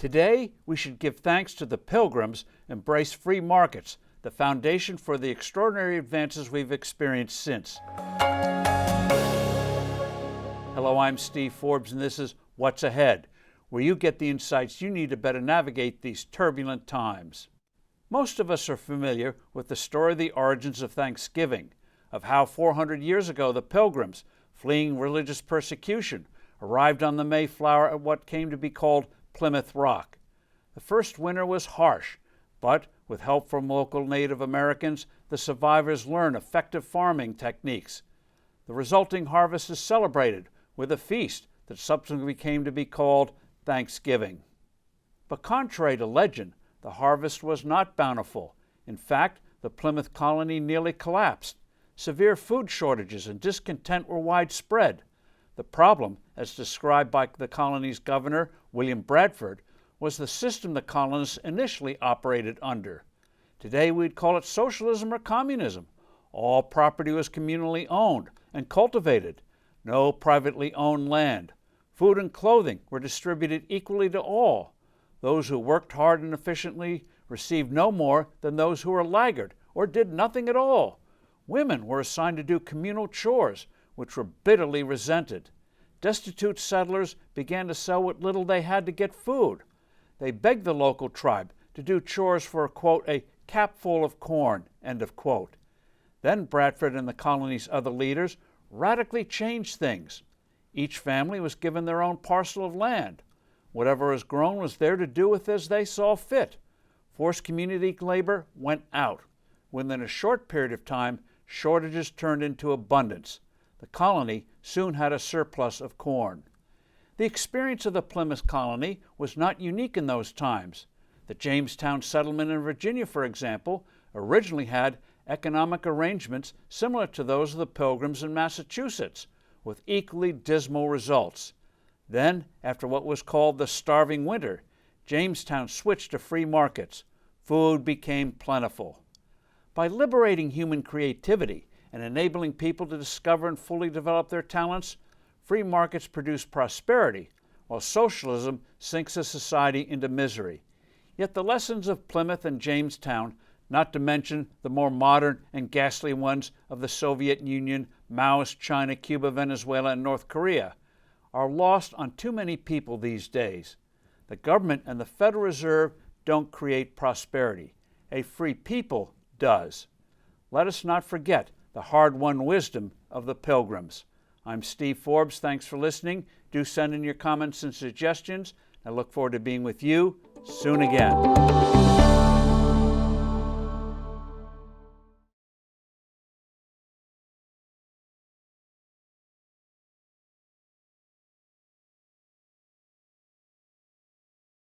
Today, we should give thanks to the Pilgrims, embrace free markets, the foundation for the extraordinary advances we've experienced since. Hello, I'm Steve Forbes, and this is What's Ahead, where you get the insights you need to better navigate these turbulent times. Most of us are familiar with the story of the origins of Thanksgiving, of how 400 years ago the Pilgrims, fleeing religious persecution, arrived on the Mayflower at what came to be called Plymouth Rock. The first winter was harsh, but with help from local Native Americans, the survivors learned effective farming techniques. The resulting harvest is celebrated with a feast that subsequently came to be called Thanksgiving. But contrary to legend, the harvest was not bountiful. In fact, the Plymouth colony nearly collapsed. Severe food shortages and discontent were widespread. The problem, as described by the colony's governor, William Bradford, was the system the colonists initially operated under. Today we'd call it socialism or communism. All property was communally owned and cultivated. No privately owned land. Food and clothing were distributed equally to all. Those who worked hard and efficiently received no more than those who were laggard or did nothing at all. Women were assigned to do communal chores, which were bitterly resented. Destitute settlers began to sell what little they had to get food. They begged the local tribe to do chores for, quote, a capful of corn, end of quote. Then Bradford and the colony's other leaders radically changed things. Each family was given their own parcel of land. Whatever was grown was there to do with as they saw fit. Forced community labor went out. Within a short period of time, shortages turned into abundance. The colony soon had a surplus of corn. The experience of the Plymouth colony was not unique in those times. The Jamestown settlement in Virginia, for example, originally had economic arrangements similar to those of the Pilgrims in Massachusetts, with equally dismal results. Then, after what was called the Starving Winter, Jamestown switched to free markets. Food became plentiful. By liberating human creativity and enabling people to discover and fully develop their talents, free markets produce prosperity, while socialism sinks a society into misery. Yet the lessons of Plymouth and Jamestown, not to mention the more modern and ghastly ones of the Soviet Union, Maoist China, Cuba, Venezuela, and North Korea, are lost on too many people these days. The government and the Federal Reserve don't create prosperity. A free people does. Let us not forget the hard-won wisdom of the Pilgrims. I'm Steve Forbes. Thanks for listening. Do send in your comments and suggestions. I look forward to being with you soon again.